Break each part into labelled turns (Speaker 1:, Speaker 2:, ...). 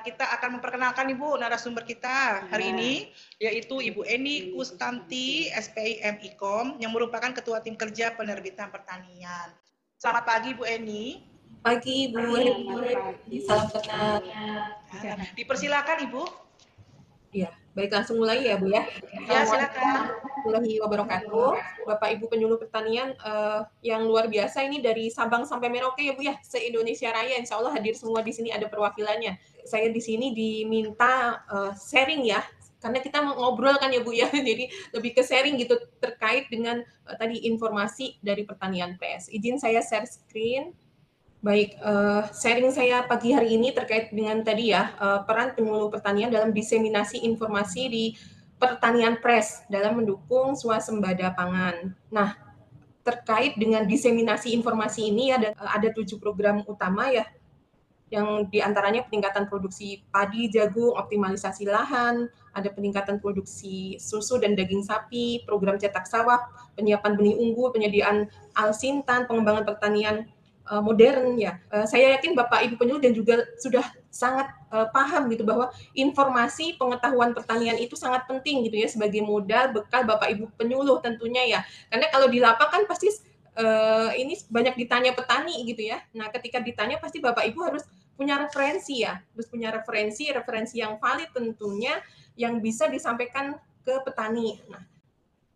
Speaker 1: kita akan memperkenalkan Ibu narasumber kita hari ini, yaitu Ibu Eni Kustanti, SPI MIKOM, yang merupakan Ketua Tim Kerja Penerbitan Pertanian. Selamat pagi Bu Eni.
Speaker 2: Pagi Bu Eni, salam kenal.
Speaker 1: Dipersilakan Ibu.
Speaker 2: Ya, baik langsung mulai ya Bu ya.
Speaker 1: Ya, silakan.
Speaker 2: Warahmatullahi wabarakatuh. Bapak Ibu penyuluh pertanian yang luar biasa ini dari Sabang sampai Merauke ya Bu ya, se-Indonesia Raya. Insya Allah hadir semua di sini, ada perwakilannya. Saya di sini diminta sharing ya, karena kita mau ngobrol kan ya Bu ya, jadi lebih ke sharing gitu terkait dengan tadi informasi dari pertanian PS. Izin saya share screen. Baik, sharing saya pagi hari ini terkait dengan tadi ya, peran penyuluh pertanian dalam diseminasi informasi di pertanian press dalam mendukung swasembada pangan. Nah, terkait dengan diseminasi informasi ini ada 7 program utama ya, yang diantaranya peningkatan produksi padi, jagung, optimalisasi lahan, ada peningkatan produksi susu dan daging sapi, program cetak sawah, penyiapan benih unggul, penyediaan alsintan, pengembangan pertanian modern ya. Saya yakin Bapak Ibu penyuluh dan juga sudah sangat paham gitu bahwa informasi pengetahuan pertanian itu sangat penting gitu ya sebagai modal bekal Bapak Ibu penyuluh tentunya ya. Karena kalau di lapangan pasti ini banyak ditanya petani gitu ya. Nah, ketika ditanya pasti Bapak Ibu harus punya referensi ya, harus punya referensi yang valid tentunya yang bisa disampaikan ke petani. Nah,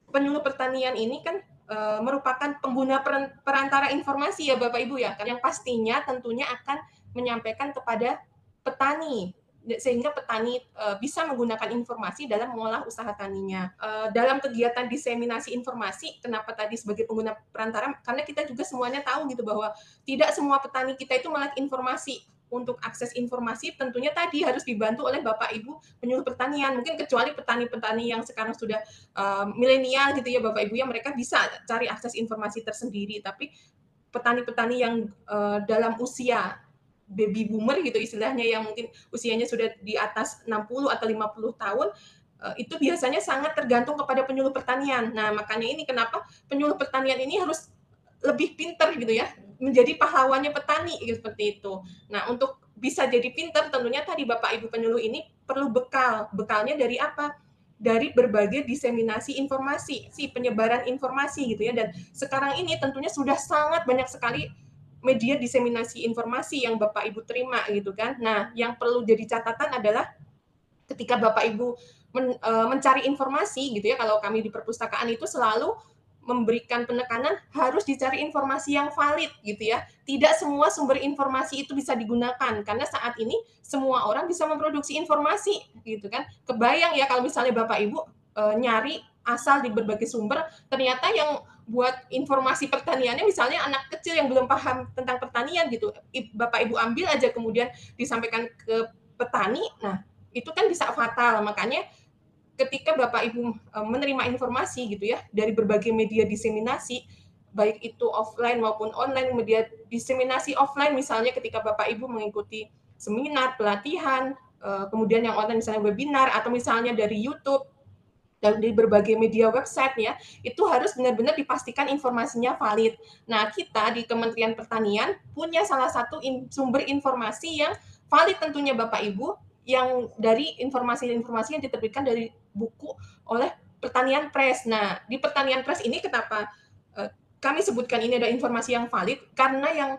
Speaker 2: penyuluh pertanian ini kan merupakan pengguna perantara informasi ya Bapak Ibu ya, yang pastinya tentunya akan menyampaikan kepada petani sehingga petani bisa menggunakan informasi dalam mengolah usaha taninya. Dalam kegiatan diseminasi informasi, kenapa tadi sebagai pengguna perantara? Karena kita juga semuanya tahu gitu bahwa tidak semua petani kita itu melek informasi. Untuk akses informasi tentunya tadi harus dibantu oleh Bapak Ibu penyuluh pertanian. Mungkin kecuali petani-petani yang sekarang sudah milenial gitu ya Bapak Ibu ya, mereka bisa cari akses informasi tersendiri. Tapi petani-petani yang dalam usia baby boomer gitu istilahnya, yang mungkin usianya sudah di atas 60 atau 50 tahun, itu biasanya sangat tergantung kepada penyuluh pertanian. Nah, makanya ini kenapa penyuluh pertanian ini harus lebih pintar gitu ya, menjadi pahlawannya petani gitu, seperti itu. Nah, untuk bisa jadi pintar tentunya tadi Bapak Ibu penyuluh ini perlu bekal. Bekalnya dari apa? Dari berbagai diseminasi informasi, penyebaran informasi gitu ya. Dan sekarang ini tentunya sudah sangat banyak sekali media diseminasi informasi yang Bapak Ibu terima gitu kan. Nah, yang perlu jadi catatan adalah ketika Bapak Ibu mencari informasi gitu ya, kalau kami di perpustakaan itu selalu memberikan penekanan harus dicari informasi yang valid gitu ya. Tidak semua sumber informasi itu bisa digunakan karena saat ini semua orang bisa memproduksi informasi gitu kan. Kebayang ya kalau misalnya Bapak Ibu nyari asal di berbagai sumber, ternyata yang buat informasi pertaniannya misalnya anak kecil yang belum paham tentang pertanian gitu, Bapak Ibu ambil aja kemudian disampaikan ke petani, nah itu kan bisa fatal. Makanya ketika Bapak Ibu menerima informasi gitu ya dari berbagai media diseminasi, baik itu offline maupun online, media diseminasi offline misalnya ketika Bapak Ibu mengikuti seminar, pelatihan, kemudian yang online misalnya webinar, atau misalnya dari YouTube, dan di berbagai media website ya, itu harus benar-benar dipastikan informasinya valid. Nah, kita di Kementerian Pertanian punya salah satu sumber informasi yang valid tentunya Bapak Ibu, yang dari informasi-informasi yang diterbitkan dari buku oleh Pertanian Press. Nah, di Pertanian Press ini kenapa kami sebutkan ini ada informasi yang valid? Karena yang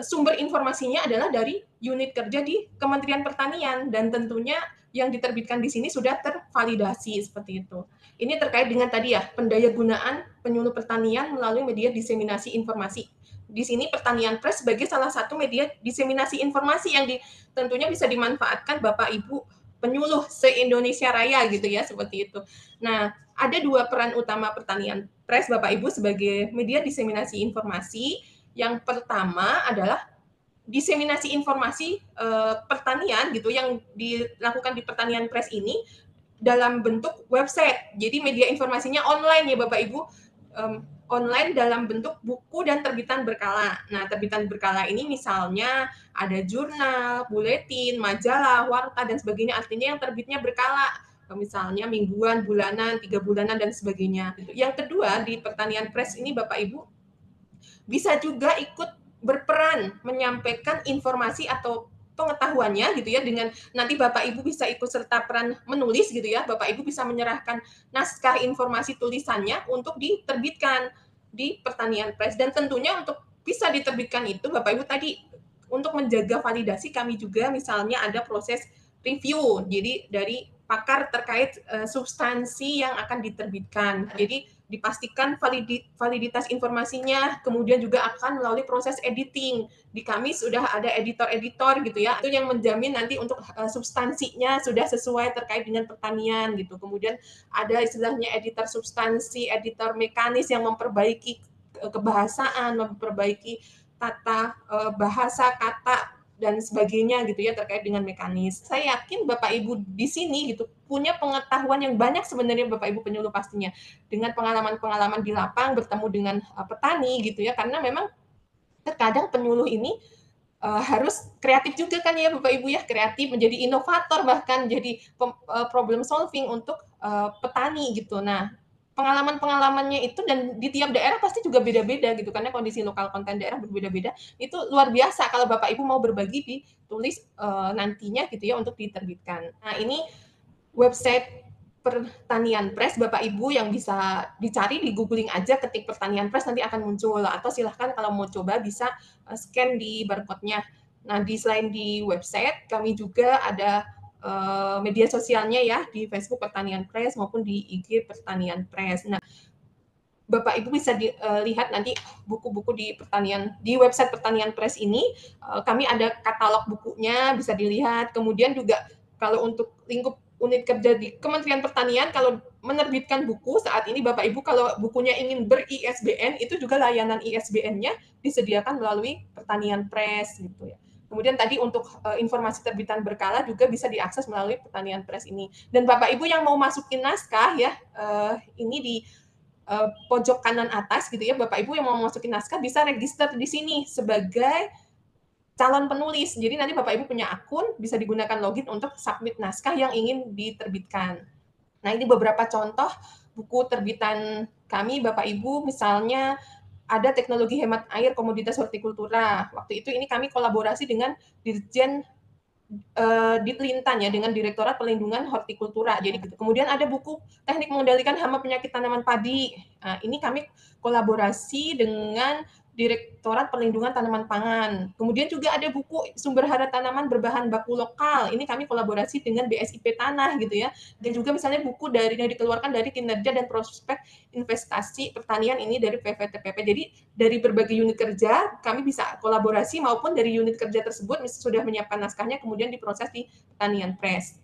Speaker 2: sumber informasinya adalah dari unit kerja di Kementerian Pertanian, dan tentunya yang diterbitkan di sini sudah tervalidasi seperti itu. Ini terkait dengan tadi ya, pendayagunaan penyuluh pertanian melalui media diseminasi informasi. Di sini Pertanian Press sebagai salah satu media diseminasi informasi yang tentunya bisa dimanfaatkan Bapak Ibu penyuluh se-Indonesia Raya gitu ya, seperti itu. Nah, ada dua peran utama Pertanian Press Bapak Ibu sebagai media diseminasi informasi. Yang pertama adalah diseminasi informasi pertanian gitu yang dilakukan di Pertanian Press ini dalam bentuk website. Jadi media informasinya online ya Bapak Ibu, online dalam bentuk buku dan terbitan berkala. Nah, terbitan berkala ini misalnya ada jurnal, buletin, majalah, warta, dan sebagainya. Artinya yang terbitnya berkala, misalnya mingguan, bulanan, 3 bulanan, dan sebagainya. Yang kedua, di Pertanian Press ini Bapak Ibu bisa juga ikut berperan menyampaikan informasi atau pengetahuannya gitu ya, dengan nanti Bapak Ibu bisa ikut serta peran menulis gitu ya, Bapak Ibu bisa menyerahkan naskah informasi tulisannya untuk diterbitkan di Pertanian Press. Dan tentunya untuk bisa diterbitkan itu Bapak Ibu tadi untuk menjaga validasi kami juga misalnya ada proses review, jadi dari pakar terkait substansi yang akan diterbitkan. Jadi dipastikan validitas informasinya, kemudian juga akan melalui proses editing. Di kami sudah ada editor-editor gitu ya, itu yang menjamin nanti untuk substansinya sudah sesuai terkait dengan pertanian gitu. Kemudian ada istilahnya editor substansi, editor mekanis yang memperbaiki kebahasaan, memperbaiki tata bahasa, kata dan sebagainya gitu ya terkait dengan mekanis. Saya yakin Bapak Ibu di sini gitu punya pengetahuan yang banyak sebenarnya Bapak Ibu penyuluh pastinya dengan pengalaman-pengalaman di lapang bertemu dengan petani gitu ya, karena memang terkadang penyuluh ini harus kreatif juga kan ya Bapak Ibu ya, kreatif menjadi inovator bahkan jadi problem solving untuk petani gitu. Nah, pengalaman-pengalamannya itu dan di tiap daerah pasti juga beda-beda gitu karena kondisi lokal konten daerah berbeda-beda. Itu luar biasa kalau Bapak Ibu mau berbagi ditulis nantinya gitu ya untuk diterbitkan. Nah, ini website Pertanian Press Bapak Ibu yang bisa dicari di googling aja ketik Pertanian Press nanti akan muncul, atau silahkan kalau mau coba bisa scan di barcode-nya. Nah, selain di website kami juga ada media sosialnya ya di Facebook Pertanian Press maupun di IG Pertanian Press. Nah, Bapak Ibu bisa lihat nanti buku-buku di website Pertanian Press ini kami ada katalog bukunya bisa dilihat. Kemudian juga kalau untuk lingkup unit kerja di Kementerian Pertanian kalau menerbitkan buku saat ini Bapak Ibu kalau bukunya ingin ber-ISBN itu juga layanan ISBN-nya disediakan melalui Pertanian Press gitu ya. Kemudian tadi untuk informasi terbitan berkala juga bisa diakses melalui Pertanian Press ini. Dan Bapak Ibu yang mau masukin naskah ya ini di pojok kanan atas gitu ya, Bapak Ibu yang mau masukin naskah bisa register di sini sebagai calon penulis. Jadi nanti Bapak Ibu punya akun, bisa digunakan login untuk submit naskah yang ingin diterbitkan. Nah, ini beberapa contoh buku terbitan kami Bapak Ibu, misalnya ada teknologi hemat air komoditas hortikultura. Waktu itu ini kami kolaborasi dengan Dirjen Ditlintan ya dengan Direktorat Pelindungan Hortikultura. Jadi gitu. Kemudian ada buku Teknik Mengendalikan Hama Penyakit Tanaman Padi. Nah, ini kami kolaborasi dengan Direktorat Perlindungan Tanaman Pangan. Kemudian juga ada buku Sumber Hara Tanaman Berbahan Baku Lokal. Ini kami kolaborasi dengan BSIP Tanah gitu ya. Dan juga misalnya buku yang dikeluarkan dari Kinerja dan Prospek Investasi Pertanian ini dari PVTPP. Jadi dari berbagai unit kerja kami bisa kolaborasi maupun dari unit kerja tersebut sudah menyiapkan naskahnya kemudian diproses di Pertanian Press.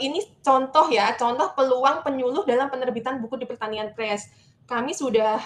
Speaker 2: Ini contoh ya, contoh peluang penyuluh dalam penerbitan buku di Pertanian Press. Kami sudah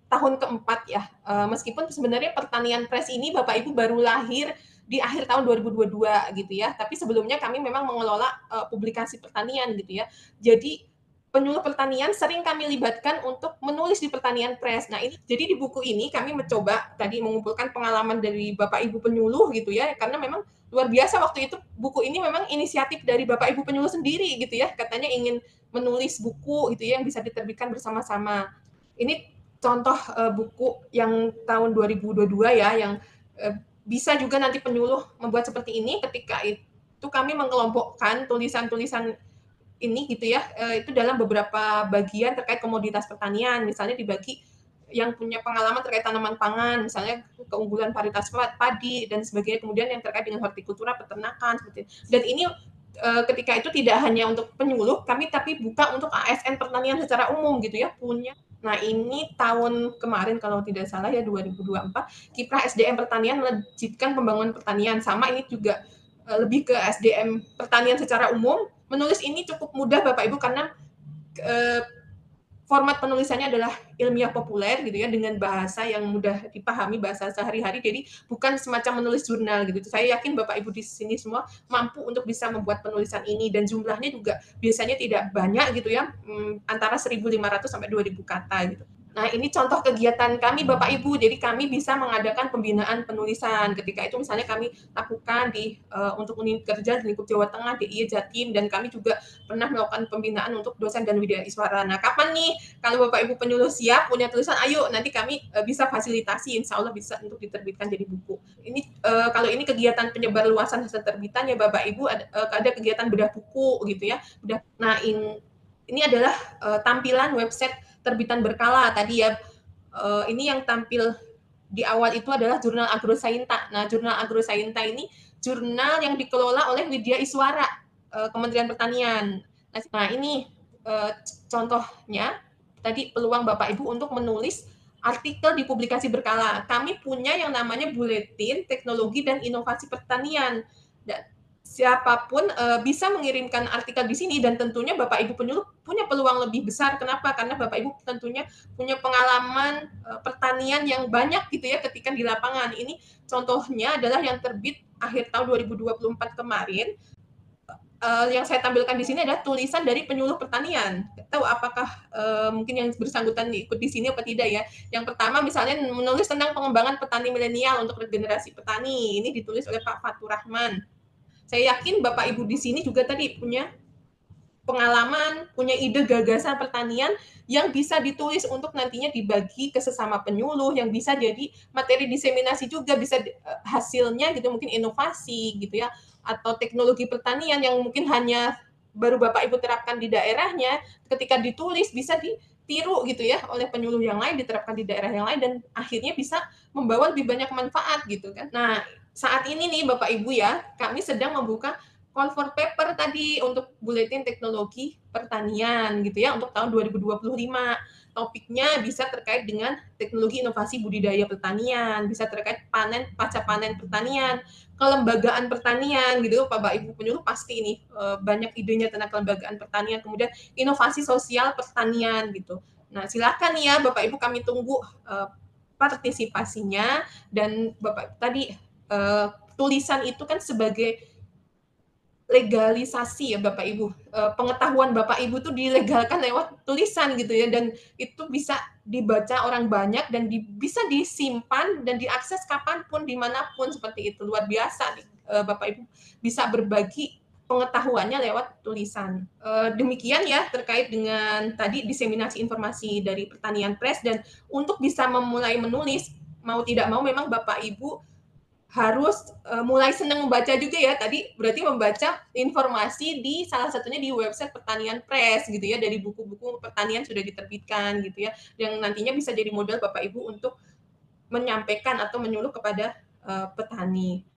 Speaker 2: tahun keempat ya, meskipun sebenarnya Pertanian Press ini Bapak Ibu baru lahir di akhir tahun 2022 gitu ya, tapi sebelumnya kami memang mengelola publikasi pertanian gitu ya. Jadi penyuluh pertanian sering kami libatkan untuk menulis di Pertanian Press. Nah, ini jadi di buku ini kami mencoba tadi mengumpulkan pengalaman dari Bapak Ibu penyuluh gitu ya, karena memang luar biasa waktu itu buku ini memang inisiatif dari Bapak Ibu penyuluh sendiri gitu ya, katanya ingin menulis buku gitu ya yang bisa diterbitkan bersama-sama. Ini contoh buku yang tahun 2022 ya, yang bisa juga nanti penyuluh membuat seperti ini. Ketika itu kami mengelompokkan tulisan-tulisan ini gitu ya, itu dalam beberapa bagian terkait komoditas pertanian. Misalnya dibagi yang punya pengalaman terkait tanaman pangan, misalnya keunggulan varietas padi dan sebagainya. Kemudian yang terkait dengan hortikultura, peternakan, seperti itu. Dan ini ketika itu tidak hanya untuk penyuluh, kami tapi buka untuk ASN pertanian secara umum gitu ya, punya. Nah, ini tahun kemarin kalau tidak salah ya 2024, Kiprah SDM Pertanian melejitkan pembangunan pertanian. Sama ini juga lebih ke SDM pertanian secara umum. Menulis ini cukup mudah Bapak Ibu karena format penulisannya adalah ilmiah populer gitu ya, dengan bahasa yang mudah dipahami, bahasa sehari-hari. Jadi bukan semacam menulis jurnal gitu. Saya yakin Bapak Ibu di sini semua mampu untuk bisa membuat penulisan ini, dan jumlahnya juga biasanya tidak banyak gitu ya, antara 1.500 sampai 2.000 kata gitu. Nah, ini contoh kegiatan kami Bapak Ibu. Jadi kami bisa mengadakan pembinaan penulisan. Ketika itu misalnya kami lakukan untuk unit kerja di lingkup Jawa Tengah, DIY Jatim, dan kami juga pernah melakukan pembinaan untuk dosen dan widya iswara. Nah, kapan nih kalau Bapak Ibu penyuluh siap punya tulisan, ayo nanti kami bisa fasilitasi, insya Allah bisa untuk diterbitkan jadi buku. Ini kalau ini kegiatan penyebar luasan hasil terbitan ya Bapak Ibu, ada kegiatan bedah buku gitu ya. Nah, ini adalah tampilan website terbitan berkala tadi ya. Ini yang tampil di awal itu adalah jurnal Agrosainta. Nah, jurnal Agrosainta ini jurnal yang dikelola oleh Widya Iswara, Kementerian Pertanian. Nah, ini contohnya tadi peluang Bapak Ibu untuk menulis artikel di publikasi berkala. Kami punya yang namanya Buletin Teknologi dan Inovasi Pertanian. Dan siapapun bisa mengirimkan artikel di sini, dan tentunya Bapak Ibu penyuluh punya peluang lebih besar. Kenapa? Karena Bapak Ibu tentunya punya pengalaman pertanian yang banyak gitu ya ketika di lapangan. Ini contohnya adalah yang terbit akhir tahun 2024 kemarin. Yang saya tampilkan di sini adalah tulisan dari penyuluh pertanian. Tahu apakah mungkin yang bersangkutan ikut di sini apa tidak ya? Yang pertama misalnya menulis tentang pengembangan petani milenial untuk regenerasi petani. Ini ditulis oleh Pak Fatur Rahman. Saya yakin Bapak Ibu di sini juga tadi punya pengalaman, punya ide gagasan pertanian yang bisa ditulis untuk nantinya dibagi ke sesama penyuluh, yang bisa jadi materi diseminasi juga, bisa hasilnya gitu mungkin inovasi gitu ya, atau teknologi pertanian yang mungkin hanya baru Bapak Ibu terapkan di daerahnya, ketika ditulis bisa ditiru gitu ya oleh penyuluh yang lain, diterapkan di daerah yang lain, dan akhirnya bisa membawa lebih banyak manfaat gitu kan. Nah, saat ini nih Bapak Ibu ya, kami sedang membuka call for paper tadi untuk buletin teknologi pertanian gitu ya untuk tahun 2025. Topiknya bisa terkait dengan teknologi inovasi budidaya pertanian, bisa terkait pasca panen pertanian, kelembagaan pertanian gitu. Bapak Ibu penyuluh pasti ini banyak idenya tentang kelembagaan pertanian, kemudian inovasi sosial pertanian gitu. Nah, silakan ya Bapak Ibu, kami tunggu partisipasinya. Dan Bapak tadi tulisan itu kan sebagai legalisasi ya Bapak Ibu. Pengetahuan Bapak Ibu tuh dilegalkan lewat tulisan gitu ya, dan itu bisa dibaca orang banyak dan bisa disimpan dan diakses kapanpun dimanapun seperti itu. Luar biasa nih Bapak Ibu bisa berbagi pengetahuannya lewat tulisan. Demikian ya terkait dengan tadi diseminasi informasi dari Pertanian Press. Dan untuk bisa memulai menulis, mau tidak mau memang Bapak Ibu harus mulai senang membaca juga ya. Tadi berarti membaca informasi di salah satunya di website Pertanian Press gitu ya, dari buku-buku pertanian sudah diterbitkan gitu ya, yang nantinya bisa jadi modal Bapak Ibu untuk menyampaikan atau menyuluh kepada petani.